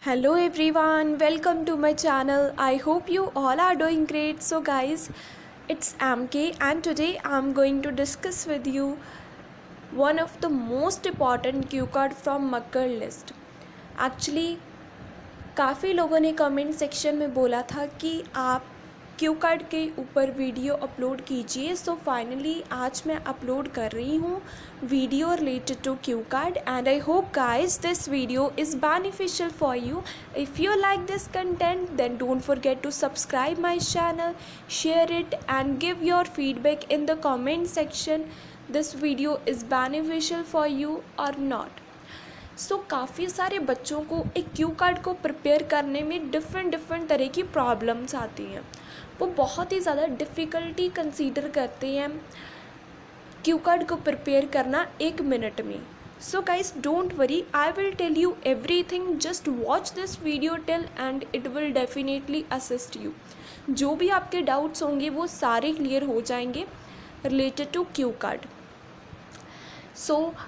Hello everyone, welcome to my channel. I hope you all are doing great. So guys, it's MK and today I'm going to discuss with you one of the most important cue card from Makkar list. Actually काफ़ी लोगों ने comment section में बोला था कि आप Q card के ऊपर वीडियो अपलोड कीजिए। सो फाइनली आज मैं अपलोड कर रही हूँ video related to Q card and I hope guys this video is beneficial for you. If you like this content then don't forget to subscribe my channel, share it and give your feedback in the comment section this video is beneficial for you और not. काफ़ी सारे बच्चों को एक Q card को prepare करने में different तरह की प्रॉब्लम्स आती हैं। वो बहुत ही ज़्यादा डिफ़िकल्टी कंसीडर करते हैं क्यू कार्ड को प्रिपेयर करना 1 मिनट में। So guys don't worry, I will tell you everything, just watch this video till end it will definitely assist you. जो भी आपके डाउट्स होंगे वो सारे क्लियर हो जाएंगे रिलेटेड टू क्यू कार्ड।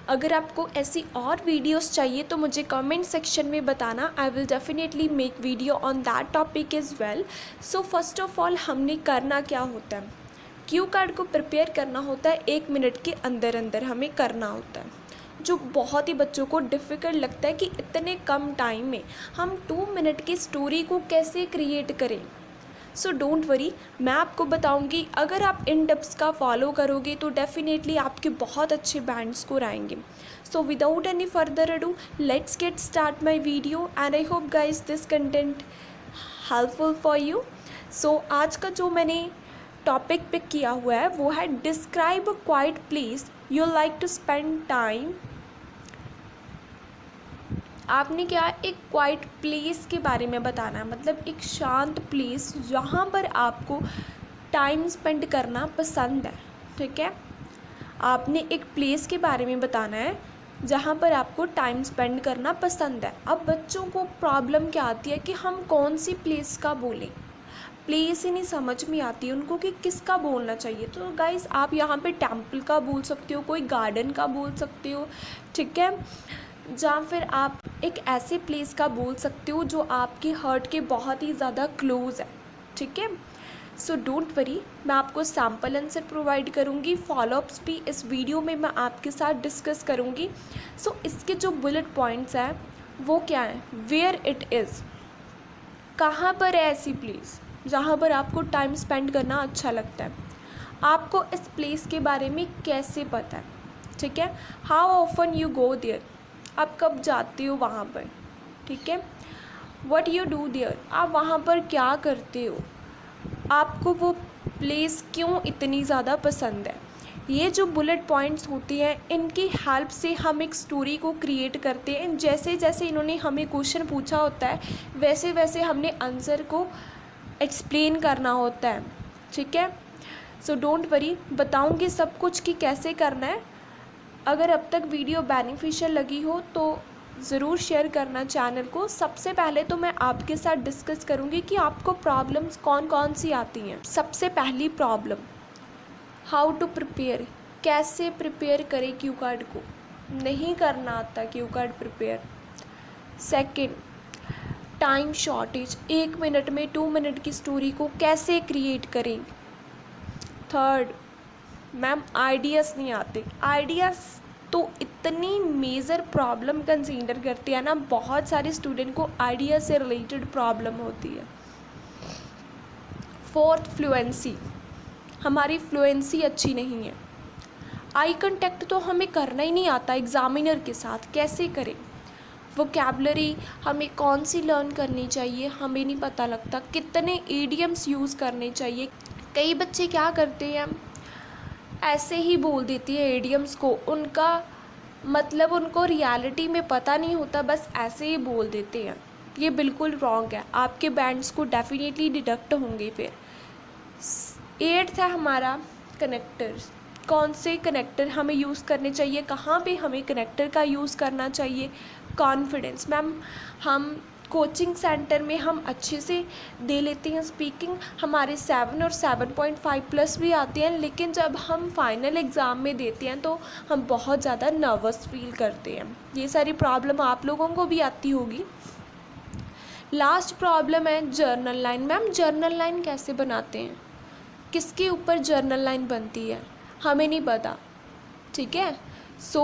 अगर आपको ऐसी और वीडियोस चाहिए तो मुझे कमेंट सेक्शन में बताना। I will definitely make video on that topic is well. First of all हमने करना क्या होता है, क्यू कार्ड को प्रिपेयर करना होता है 1 मिनट के अंदर अंदर हमें करना होता है, जो बहुत ही बच्चों को डिफ़िकल्ट लगता है कि इतने कम टाइम में हम 2 मिनट की स्टोरी को कैसे क्रिएट करें। डोंट वरी, मैं आपको बताऊंगी। अगर आप इन टिप्स का फॉलो करोगे तो डेफिनेटली आपके बहुत अच्छे बैंड स्कोर आएंगे। Without any further ado let's get start my video and I hope guys this content helpful for you. आज का जो मैंने टॉपिक पिक किया हुआ है वो है describe a quiet place you like to spend time. आपने क्या एक क्वाइट प्लेस के बारे में बताना है, मतलब एक शांत प्लेस जहाँ पर आपको टाइम स्पेंड करना पसंद है। ठीक है, आपने एक प्लेस के बारे में बताना है जहाँ पर आपको टाइम स्पेंड करना पसंद है। अब बच्चों को प्रॉब्लम क्या आती है कि हम कौन सी प्लेस का बोलें, प्लेस ही नहीं समझ में आती है उनको कि किसका बोलना चाहिए। तो गाइस आप यहाँ पे टेम्पल का बोल सकते हो, कोई गार्डन का बोल सकते हो, ठीक है, या फिर आप एक ऐसे प्लेस का बोल सकते हो जो आपके हार्ट के बहुत ही ज़्यादा क्लोज़ है। ठीक है, डोंट वरी, मैं आपको सैम्पल आंसर प्रोवाइड करूँगी, फॉलोअप्स भी इस वीडियो में मैं आपके साथ डिस्कस करूँगी। इसके जो बुलेट पॉइंट्स हैं वो क्या है, वेयर इट इज़, कहाँ पर है ऐसी प्लेस जहाँ पर आपको टाइम स्पेंड करना अच्छा लगता है, आपको इस प्लेस के बारे में कैसे पता है। ठीक है, how often you go there, आप कब जाते हो वहाँ पर। ठीक है, व्हाट यू डू देयर, आप वहाँ पर क्या करते हो, आपको वो प्लेस क्यों इतनी ज़्यादा पसंद है। ये जो बुलेट पॉइंट्स होती हैं इनकी हेल्प से हम एक स्टोरी को क्रिएट करते हैं। जैसे जैसे इन्होंने हमें क्वेश्चन पूछा होता है वैसे वैसे हमने आंसर को एक्सप्लेन करना होता है। ठीक है, डोंट वरी, बताऊँगी सब कुछ कि कैसे करना है। अगर अब तक वीडियो बेनिफिशियल लगी हो तो ज़रूर शेयर करना चैनल को। सबसे पहले तो मैं आपके साथ डिस्कस करूँगी कि आपको प्रॉब्लम्स कौन कौन सी आती हैं। सबसे पहली प्रॉब्लम, हाउ टू प्रिपेयर, कैसे प्रिपेयर करें क्यू कार्ड को, नहीं करना आता Q card prepare. Second, time shortage, 1 minute में 2 मिनट की स्टोरी को कैसे क्रिएट करें। थर्ड, मैम आइडियाज़ नहीं आते। आइडियाज़ तो इतनी मेजर प्रॉब्लम कंसीडर करती है ना, बहुत सारे स्टूडेंट को आइडिया से रिलेटेड प्रॉब्लम होती है। फोर्थ, फ्लुएंसी, हमारी फ्लुएंसी अच्छी नहीं है। आई कांटेक्ट तो हमें करना ही नहीं आता एग्जामिनर के साथ, कैसे करें। वोकैबलरी हमें कौन सी लर्न करनी चाहिए हमें नहीं पता लगता, कितने ईडियम्स यूज़ करने चाहिए। कई बच्चे क्या करते हैं, ऐसे ही बोल देती है एडियम्स को, उनका मतलब उनको रियलिटी में पता नहीं होता, बस ऐसे ही बोल देते हैं। ये बिल्कुल रॉन्ग है, आपके बैंड्स को डेफिनेटली डिडक्ट होंगे। फिर 8th है हमारा कनेक्टर्स, कौन से कनेक्टर हमें यूज़ करने चाहिए, कहाँ पे हमें कनेक्टर का यूज़ करना चाहिए। कॉन्फिडेंस, मैम हम कोचिंग सेंटर में हम अच्छे से दे लेते हैं स्पीकिंग, हमारे 7 और 7.5 प्लस भी आते हैं, लेकिन जब हम फाइनल एग्ज़ाम में देते हैं तो हम बहुत ज़्यादा नर्वस फील करते हैं। ये सारी प्रॉब्लम आप लोगों को भी आती होगी। लास्ट प्रॉब्लम है journal line. Ma'am general line कैसे बनाते हैं, किसके ऊपर जर्नल लाइन बनती है, हमें नहीं पता, ठीक है। सो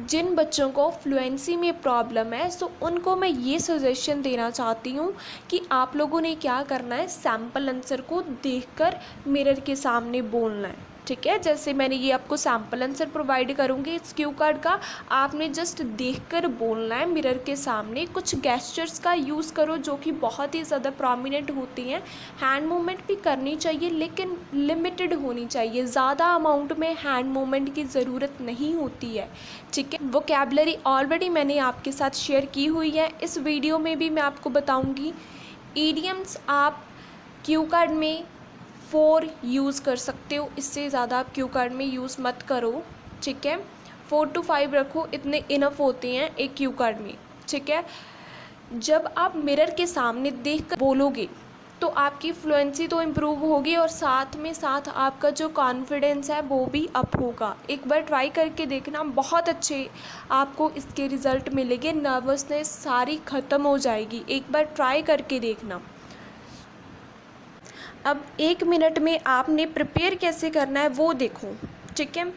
जिन बच्चों को फ्लुएंसी में प्रॉब्लम है, सो उनको मैं ये सजेशन देना चाहती हूँ कि आप लोगों ने क्या करना है, सैम्पल आंसर को देखकर मिरर के सामने बोलना है, ठीक है। जैसे मैंने ये आपको सैम्पल आंसर प्रोवाइड करूँगी इस क्यू कार्ड का, आपने जस्ट देखकर बोलना है मिरर के सामने। कुछ गेस्चर्स का यूज़ करो जो कि बहुत ही ज़्यादा प्रोमिनेंट होती हैं। हैंड मूवमेंट भी करनी चाहिए लेकिन लिमिटेड होनी चाहिए, ज़्यादा अमाउंट में हैंड मूवमेंट की ज़रूरत नहीं होती है, ठीक है। वोकैबुलरी ऑलरेडी मैंने आपके साथ शेयर की हुई है, इस वीडियो में भी मैं आपको बताऊँगी। ईडियम्स आप क्यू कार्ड में 4 यूज़ कर सकते हो, इससे ज़्यादा आप क्यू कार्ड में यूज़ मत करो, ठीक है। 4 to 5 रखो, इतने इनफ होते हैं एक क्यू कार्ड में, ठीक है। जब आप मिरर के सामने देख कर बोलोगे तो आपकी फ्लुएंसी तो इम्प्रूव होगी और साथ में साथ आपका जो कॉन्फिडेंस है वो भी अप होगा। एक बार ट्राई करके देखना, बहुत अच्छे आपको इसके रिज़ल्ट मिलेंगे, नर्वसनेस सारी ख़त्म हो जाएगी। एक बार ट्राई करके देखना। अब 1 मिनट में आपने प्रिपेयर कैसे करना है वो देखो, ठीक है।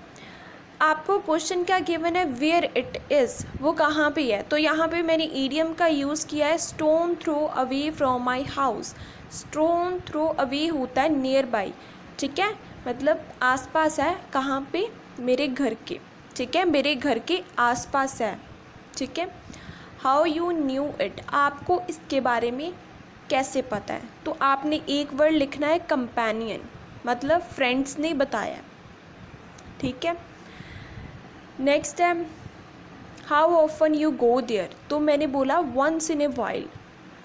आपको क्वेश्चन क्या गिवन है, वेयर इट इज़, वो कहाँ पे है। तो यहाँ पे मैंने ईडियम का यूज़ किया है, stone throw away from my house. Stone throw away होता है नियर बाई, ठीक है, मतलब आसपास है, कहाँ पे, मेरे घर के, ठीक है, मेरे घर के आसपास है, ठीक है। हाउ यू न्यू इट, आपको इसके बारे में कैसे पता है। तो आपने एक वर्ड लिखना है कंपेनियन, मतलब फ्रेंड्स ने बताया, ठीक है। नेक्स्ट है how often you go there, तो मैंने बोला once in a while.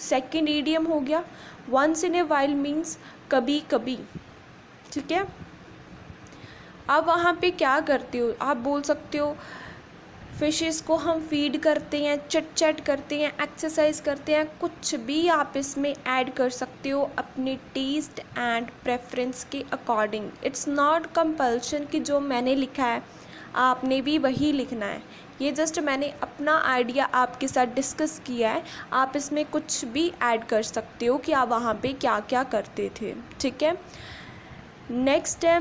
Second idiom हो गया, once in a while means कभी कभी, ठीक है। अब वहाँ पे क्या करते हो, आप बोल सकते हो फिशेस को हम फीड करते हैं, चिट चैट करते हैं, एक्सरसाइज करते हैं, कुछ भी आप इसमें ऐड कर सकते हो अपने टेस्ट एंड प्रेफरेंस के अकॉर्डिंग। इट्स नॉट कंपल्शन कि जो मैंने लिखा है आपने भी वही लिखना है, ये जस्ट मैंने अपना आइडिया आपके साथ डिस्कस किया है। आप इसमें कुछ भी ऐड कर सकते हो कि आप वहाँ पे क्या क्या करते थे, ठीक है। नेक्स्ट है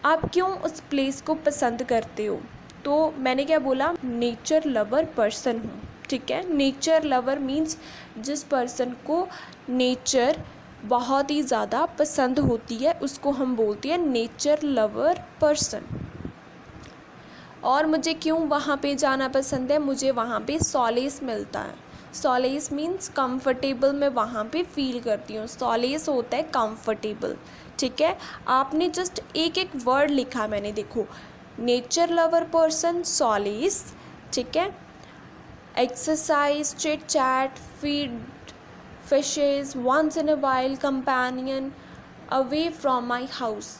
आप क्यों उस प्लेस को पसंद करते हो। तो मैंने क्या बोला, नेचर लवर पर्सन हूँ, ठीक है। नेचर लवर मीन्स जिस पर्सन को नेचर बहुत ही ज़्यादा पसंद होती है उसको हम बोलते हैं नेचर लवर पर्सन। और मुझे क्यों वहाँ पे जाना पसंद है, मुझे वहाँ पे सॉलेस मिलता है। सॉलेस मीन्स कंफर्टेबल, मैं वहाँ पे फील करती हूँ। सॉलेस होता है कंफर्टेबल, ठीक है। आपने जस्ट एक एक वर्ड लिखा, मैंने देखो नेचर लवर पर्सन, सॉलेस, ठीक है, exercise, chit chat, feed fishes, once in a while, companion, away from my house.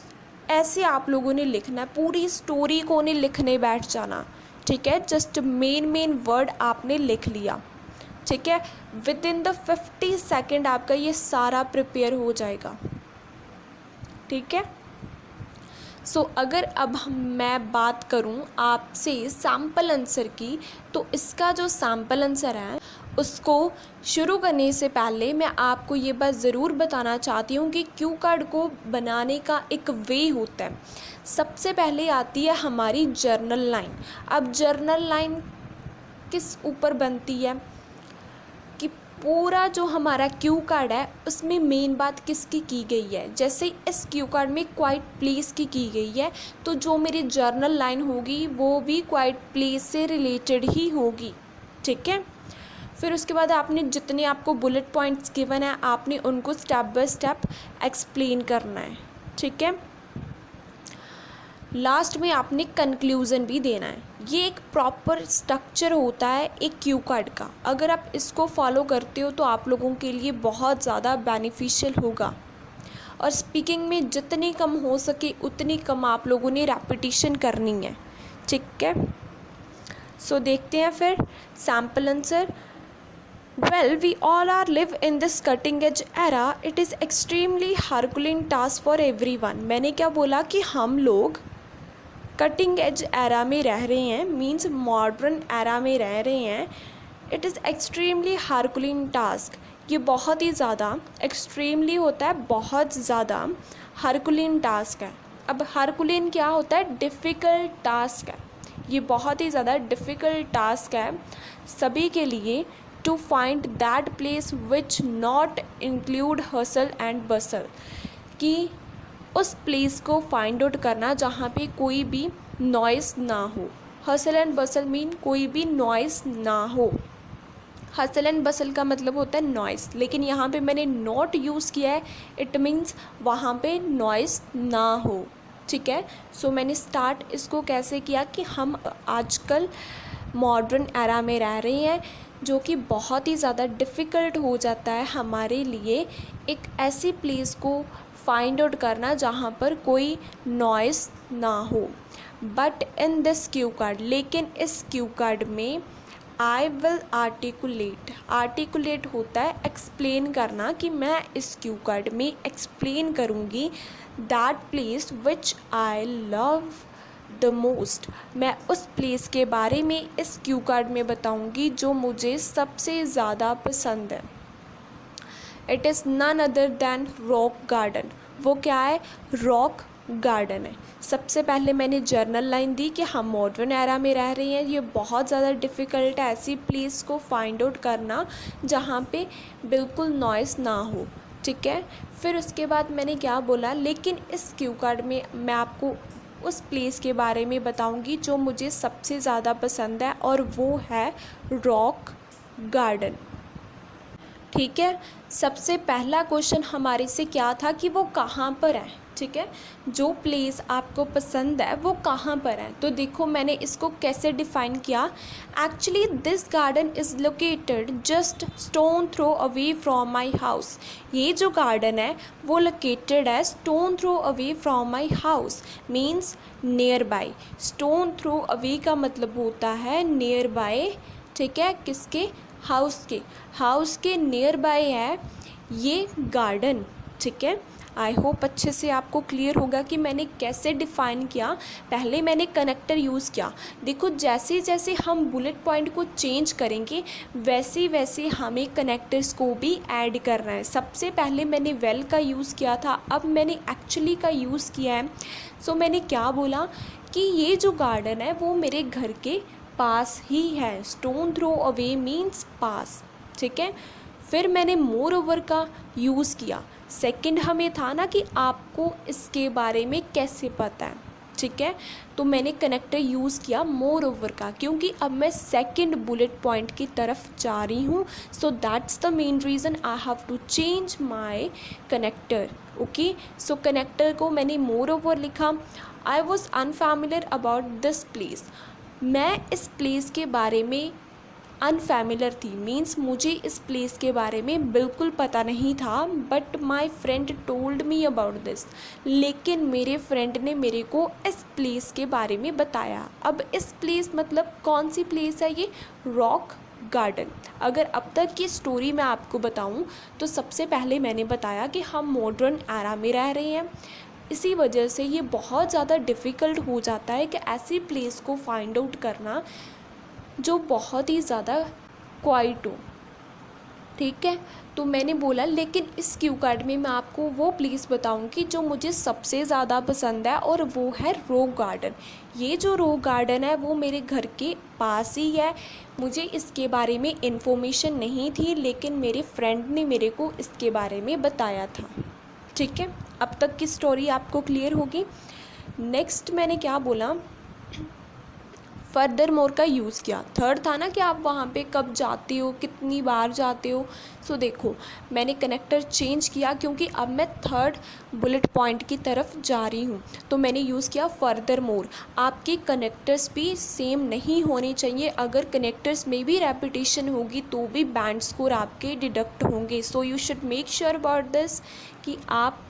ऐसे आप लोगों ने लिखना है, पूरी स्टोरी को नहीं लिखने बैठ जाना, ठीक है। जस्ट मेन वर्ड आपने लिख लिया, ठीक है। विद इन द 50 सेकेंड आपका ये सारा प्रिपेयर हो जाएगा, ठीक है। सो अगर अब मैं बात करूं आपसे सैम्पल आंसर की, तो इसका जो सैम्पल आंसर है उसको शुरू करने से पहले मैं आपको ये बात ज़रूर बताना चाहती हूँ कि क्यू कार्ड को बनाने का एक वे होता है। सबसे पहले आती है हमारी जर्नल लाइन। अब जर्नल लाइन किस ऊपर बनती है कि पूरा जो हमारा क्यू कार्ड है उसमें मेन बात किसकी की गई है। जैसे इस क्यू कार्ड में क्वाइट प्लेस की गई है, तो जो मेरी जर्नल लाइन होगी वो भी क्वाइट प्लेस से रिलेटेड ही होगी, ठीक है। फिर उसके बाद आपने जितने आपको बुलेट पॉइंट्स गिवन है आपने उनको स्टेप बाय स्टेप एक्सप्लेन करना है, ठीक है। लास्ट में आपने कंक्लूज़न भी देना है। ये एक प्रॉपर स्ट्रक्चर होता है एक क्यू कार्ड का। अगर आप इसको फॉलो करते हो तो आप लोगों के लिए बहुत ज़्यादा बेनिफिशियल होगा। और स्पीकिंग में जितनी कम हो सके उतनी कम आप लोगों ने रेपिटेशन करनी है, ठीक है। सो देखते हैं फिर sample answer. Well, we all are live in this cutting edge era. It is extremely herculean task for everyone. मैंने क्या बोला कि हम लोग कटिंग एज एरा में रह रहे हैं, मीन्स मॉडर्न एरा में रह रहे हैं। इट इज़ एक्सट्रीमली हार्कुलिन टास्क, ये बहुत ही ज़्यादा एक्सट्रीमली होता है, बहुत ज़्यादा हार्कुलिन टास्क है। अब हार्कुलिन क्या होता है? डिफ़िकल्ट टास्क है, ये बहुत ही ज़्यादा डिफ़िकल्ट टास्क है सभी के लिए, to find that place which not include hustle and bustle, कि उस प्लेस को फाइंड आउट करना जहाँ पे कोई भी नॉइस ना हो। हसल एंड बसल मीन कोई भी नॉइस ना हो। हसल एंड बसल का मतलब होता है नॉइस, लेकिन यहाँ पे मैंने नॉट यूज़ किया है, इट मीन्स वहाँ पे नॉइस ना हो। ठीक है, सो मैंने स्टार्ट इसको कैसे किया कि हम आजकल मॉडर्न एरा में रह रहे हैं, जो कि बहुत ही ज़्यादा डिफ़िकल्ट हो जाता है हमारे लिए एक ऐसी प्लेस को फाइंड आउट करना जहाँ पर कोई नॉइस ना हो। But in this Q card, लेकिन इस क्यू कार्ड में आई विल आर्टिकुलेट होता है एक्सप्लेन करना, कि मैं इस क्यू कार्ड में एक्सप्लेन करूँगी that place which I love the most, मैं उस प्लेस के बारे में इस क्यू कार्ड में बताऊँगी जो मुझे सबसे ज़्यादा पसंद है। It is none other than rock garden. वो क्या है? रॉक गार्डन है। सबसे पहले मैंने जर्नल लाइन दी कि हम मॉडर्न एरा में रह रहे हैं, ये बहुत ज़्यादा डिफ़िकल्ट है ऐसी प्लेस को फाइंड आउट करना जहाँ पे बिल्कुल नॉइस ना हो। ठीक है, फिर उसके बाद मैंने क्या बोला, लेकिन इस क्यू कार्ड में मैं आपको उस प्लेस के बारे में बताऊंगी जो मुझे सबसे ज़्यादा पसंद है, और वो है रॉक गार्डन। ठीक है, सबसे पहला क्वेश्चन हमारे से क्या था कि वो कहाँ पर है। ठीक है, जो प्लेस आपको पसंद है वो कहाँ पर है, तो देखो मैंने इसको कैसे डिफ़ाइन किया। Actually this garden is located just stone throw away from my house. ये जो गार्डन है वो लोकेटेड है stone throw away from my house, means nearby. Stone throw away का मतलब होता है नियर बाय। ठीक है, किसके? हाउस के नियर बाय है ये गार्डन। ठीक है, आई होप अच्छे से आपको क्लियर होगा कि मैंने कैसे डिफ़ाइन किया। पहले मैंने कनेक्टर यूज़ किया। देखो जैसे जैसे हम बुलेट पॉइंट को चेंज करेंगे वैसे वैसे हमें कनेक्टर्स को भी ऐड करना है। सबसे पहले मैंने वेल का यूज़ किया था, अब मैंने एक्चुअली का यूज़ किया है। सो मैंने क्या बोला कि ये जो गार्डन है वो मेरे घर के पास ही है। स्टोन थ्रो अवे मीन्स पास। ठीक है, फिर मैंने मोर ओवर का यूज़ किया। सेकंड हमें था ना कि आपको इसके बारे में कैसे पता है। ठीक है, तो मैंने कनेक्टर यूज़ किया मोर ओवर का, क्योंकि अब मैं सेकंड बुलेट पॉइंट की तरफ जा रही हूँ। So that's the main reason I have to change my connector. Okay, so connector को मैंने मोर ओवर लिखा। I was unfamiliar about this place. मैं इस प्लेस के बारे में अनफैमिलियर थी, मीन्स मुझे इस प्लेस के बारे में बिल्कुल पता नहीं था। But my friend told me about this, लेकिन मेरे फ्रेंड ने मेरे को इस प्लेस के बारे में बताया। अब इस प्लेस मतलब कौन सी प्लेस है? ये रॉक गार्डन। अगर अब तक की स्टोरी मैं आपको बताऊं तो सबसे पहले मैंने बताया कि हम मॉडर्न एरा में रह रहे हैं, इसी वजह से ये बहुत ज़्यादा डिफ़िकल्ट हो जाता है कि ऐसी प्लेस को फाइंड आउट करना जो बहुत ही ज़्यादा क्वाइट हो। ठीक है, तो मैंने बोला लेकिन इस क्यू कार्ड में मैं आपको वो प्लेस बताऊंगी जो मुझे सबसे ज़्यादा पसंद है, और वो है रॉक गार्डन। ये जो रॉक गार्डन है वो मेरे घर के पास ही है। मुझे इसके बारे में इन्फॉर्मेशन नहीं थी, लेकिन मेरे फ्रेंड ने मेरे को इसके बारे में बताया था। ठीक है, अब तक की स्टोरी आपको क्लियर होगी। नेक्स्ट मैंने क्या बोला, फर्दर मोर का यूज़ किया। थर्ड था ना कि आप वहाँ पे कब जाते हो, कितनी बार जाते हो। सो देखो मैंने कनेक्टर चेंज किया क्योंकि अब मैं थर्ड बुलेट पॉइंट की तरफ जा रही हूँ, तो मैंने यूज़ किया फर्दर मोर। आपके कनेक्टर्स भी सेम नहीं होने चाहिए। अगर कनेक्टर्स में भी रेपिटेशन होगी तो भी बैंड स्कोर आपके डिडक्ट होंगे। So you should make sure about this कि आप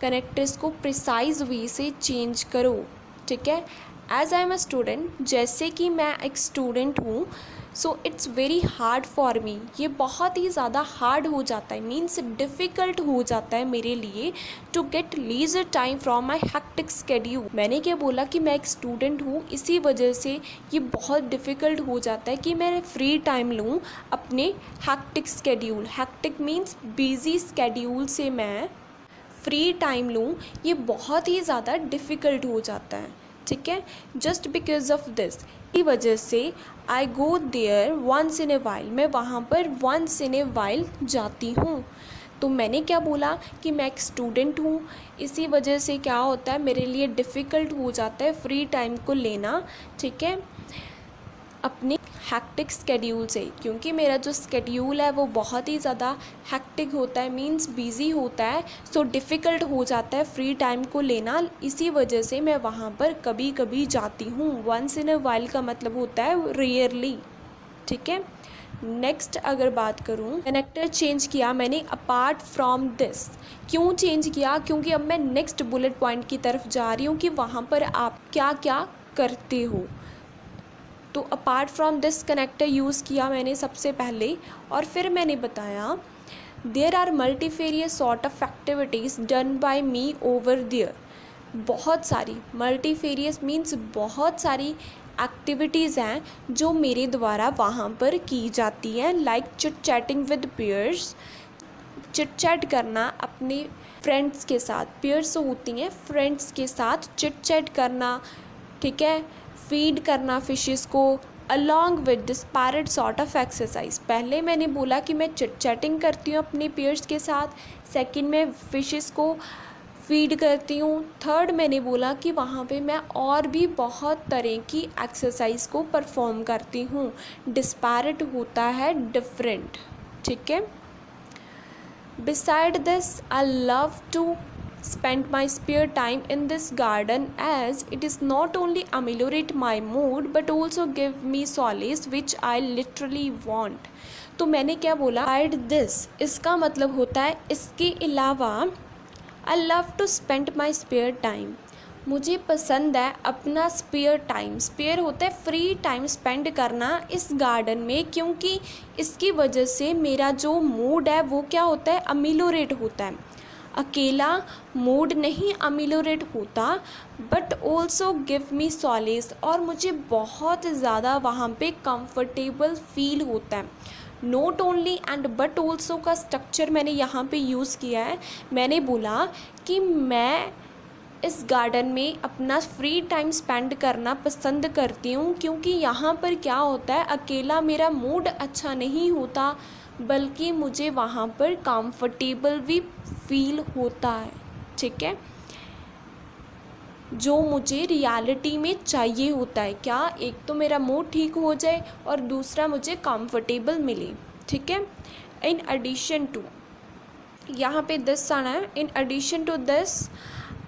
कनेक्टर्स को प्रिसाइज वे से चेंज करो। ठीक है, as I am a student, जैसे कि मैं एक स्टूडेंट हूँ, so it's very hard for me, ये बहुत ही ज़्यादा हार्ड हो जाता है, मीन्स डिफ़िकल्ट हो जाता है मेरे लिए to get leisure time from my hectic schedule. मैंने क्या बोला कि मैं एक स्टूडेंट हूँ, इसी वजह से ये बहुत डिफ़िकल्ट हो जाता है कि मैं फ्री टाइम लूँ अपने hectic schedule, hectic means busy schedule से मैं फ्री टाइम लूँ, ये बहुत ही ज़्यादा डिफ़िकल्ट हो जाता है, ठीक है। जस्ट बिकॉज ऑफ दिस, की वजह से I go there once in a while, मैं वहाँ पर वंस इन ए वाइल जाती हूँ। तो मैंने क्या बोला कि मैं एक स्टूडेंट हूँ, इसी वजह से क्या होता है मेरे लिए डिफ़िकल्ट हो जाता है फ्री टाइम को लेना, ठीक है, अपने हेक्टिक स्केड्यूल से, क्योंकि मेरा जो स्केड्यूल है वो बहुत ही ज़्यादा हेक्टिक होता है, मींस बिज़ी होता है, सो डिफ़िकल्ट हो जाता है फ्री टाइम को लेना। इसी वजह से मैं वहाँ पर कभी कभी जाती हूँ। वंस इन अ वाइल का मतलब होता है रेयरली, ठीक है। नेक्स्ट अगर बात करूँ, कनेक्टर चेंज किया मैंने अपार्ट फ्रॉम दिस। क्यों चेंज किया? क्योंकि अब मैं नेक्स्ट बुलेट पॉइंट की तरफ जा रही हूँ कि वहाँ पर आप क्या क्या करते हो। तो apart from this connector use किया मैंने सबसे पहले, और फिर मैंने बताया there are multifarious sort of activities done by me over there. बहुत सारी, मल्टीफेरियस मीन्स बहुत सारी एक्टिविटीज़ हैं जो मेरे द्वारा वहाँ पर की जाती हैं, like chit chatting with pairs, chit chat करना अपने फ्रेंड्स के साथ, पेयर्स होती हैं फ्रेंड्स के साथ चिट चैट करना, ठीक है, फीड करना फिशेस को, along with disparate sort of exercise. पहले मैंने बोला कि मैं चिट चैटिंग करती हूँ अपने पेयर्स के साथ, सेकंड में फिशेस को फीड करती हूँ, थर्ड मैंने बोला कि वहाँ पे मैं और भी बहुत तरह की एक्सरसाइज को परफॉर्म करती हूँ। डिस्पैरेट होता है डिफरेंट, ठीक है। Beside this, I love to spend my spare time in this garden, as it is not only ameliorate my mood but also give me solace which I literally want। तो मैंने क्या बोला, beside this, इसका मतलब होता है इसके अलावा, I love to spend my spare time, मुझे पसंद है अपना स्पेयर टाइम, स्पेयर होता है फ्री टाइम स्पेंड करना इस गार्डन में, क्योंकि इसकी वजह से मेरा जो मूड है वो क्या होता है, अमीलोरेट होता है। अकेला मूड नहीं अमीलोरेट होता, but also give me solace, और मुझे बहुत ज़्यादा वहाँ पे कंफर्टेबल फील होता है। Note only and but also का स्ट्रक्चर मैंने यहाँ पे यूज़ किया है। मैंने बोला कि मैं इस गार्डन में अपना फ्री टाइम स्पेंड करना पसंद करती हूँ, क्योंकि यहाँ पर क्या होता है, अकेला मेरा मूड अच्छा नहीं होता, बल्कि मुझे वहाँ पर कंफर्टेबल भी फील होता है, ठीक है, जो मुझे रियलिटी में चाहिए होता है। क्या, एक तो मेरा मूड ठीक हो जाए और दूसरा मुझे कंफर्टेबल मिले, ठीक है। इन एडिशन टू, यहाँ पे दिस आना है, in addition to this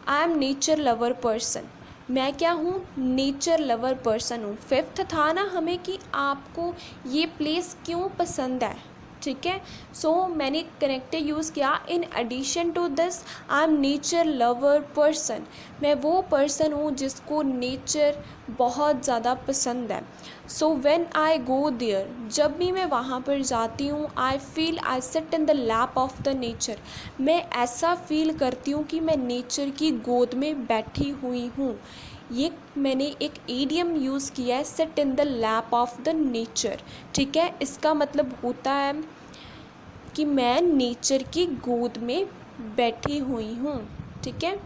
I am nature lover person. मैं क्या हूँ, नेचर लवर पर्सन हूँ। फिफ्थ था ना हमें कि आपको ये प्लेस क्यों पसंद है, ठीक है। सो मैंने कनेक्टर यूज़ किया, in addition to this I am nature lover person. मैं वो पर्सन हूँ जिसको नेचर बहुत ज़्यादा पसंद है। So when I go there, जब भी मैं वहाँ पर जाती हूँ, I feel I sit in the lap of the nature, मैं ऐसा फील करती हूँ कि मैं नेचर की गोद में बैठी हुई हूँ। ये मैंने एक ईडियम यूज़ किया है, sit in the lap of the nature, ठीक है। इसका मतलब होता है कि मैं नेचर की गोद में बैठी हुई हूँ, ठीक है।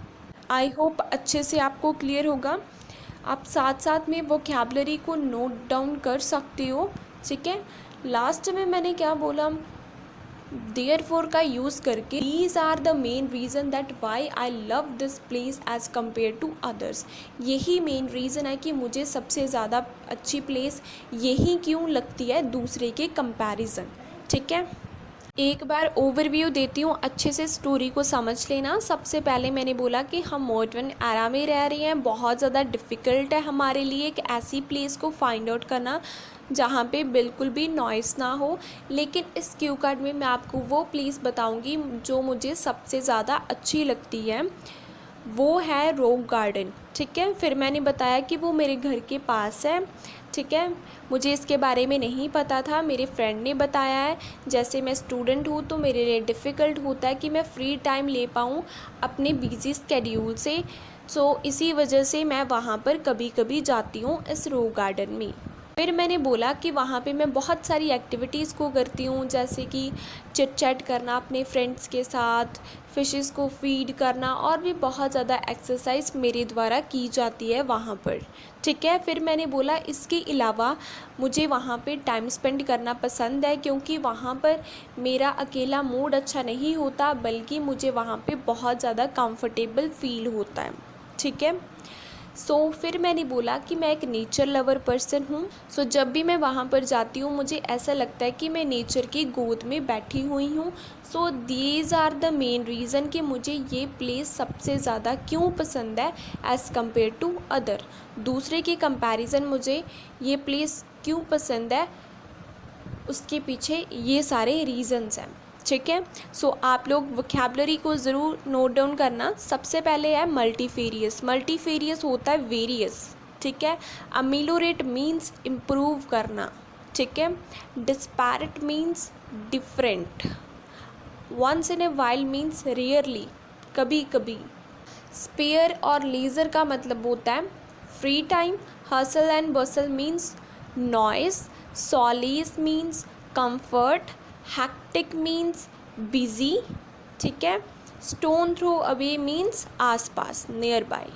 आई होप अच्छे से आपको क्लियर होगा। आप साथ साथ में वोकैबुलरी को नोट डाउन कर सकते हो, ठीक है। लास्ट में मैंने क्या बोला, देयरफॉर का यूज़ करके, these are the main reason that why I love this place as compare to others. यही मेन रीज़न है कि मुझे सबसे ज़्यादा अच्छी प्लेस यही क्यों लगती है दूसरे के कंपैरिजन, ठीक है। एक बार ओवरव्यू देती हूँ, अच्छे से स्टोरी को समझ लेना। सबसे पहले मैंने बोला कि हम मॉडर्न एरा में रह रहे हैं, बहुत ज़्यादा डिफ़िकल्ट है हमारे लिए एक ऐसी प्लेस को फाइंड आउट करना जहाँ पे बिल्कुल भी नॉइस ना हो। लेकिन इस क्यू कार्ड में मैं आपको वो प्लेस बताऊँगी जो मुझे सबसे ज़्यादा अच्छी लगती है। वो है रॉक गार्डन, ठीक है। फिर मैंने बताया कि वो मेरे घर के पास है, ठीक है। मुझे इसके बारे में नहीं पता था, मेरे फ्रेंड ने बताया है। जैसे मैं स्टूडेंट हूँ तो मेरे लिए डिफ़िकल्ट होता है कि मैं फ्री टाइम ले पाऊँ अपने बिजी स्केड्यूल से, सो इसी वजह से मैं वहाँ पर कभी कभी जाती हूँ इस रॉक गार्डन में। फिर मैंने बोला कि वहाँ पे मैं बहुत सारी एक्टिविटीज़ को करती हूँ, जैसे कि चिट चैट करना अपने फ्रेंड्स के साथ, फ़िशेस को फीड करना, और भी बहुत ज़्यादा एक्सरसाइज मेरे द्वारा की जाती है वहाँ पर, ठीक है। फिर मैंने बोला इसके अलावा मुझे वहाँ पे टाइम स्पेंड करना पसंद है, क्योंकि वहाँ पर मेरा अकेला मूड अच्छा नहीं होता, बल्कि मुझे वहाँ पे बहुत ज़्यादा कंफर्टेबल फील होता है, ठीक है। फिर मैंने बोला कि मैं एक नेचर लवर पर्सन हूँ। जब भी मैं वहाँ पर जाती हूँ मुझे ऐसा लगता है कि मैं नेचर की गोद में बैठी हुई हूँ। These are the main reason कि मुझे ये प्लेस सबसे ज़्यादा क्यों पसंद है एज़ कम्पेयर टू अदर। दूसरे के कंपैरिजन मुझे ये प्लेस क्यों पसंद है, उसके पीछे ये सारे रीज़न्स हैं, ठीक है। आप लोग वोकैबुलरी को ज़रूर नोट डाउन करना। सबसे पहले है मल्टीफेरियस। मल्टीफेरियस होता है वेरियस, ठीक है। अमीलोरेट मीन्स इम्प्रूव करना, ठीक है। Disparate means different. Once in a while means rarely, कभी कभी। स्पेयर और लीजर का मतलब होता है free time. Hustle and bustle means noise. Solace means comfort. Hectic means busy, ठीक है। स्टोन थ्रो अवे मीन्स आसपास, नियर बाय।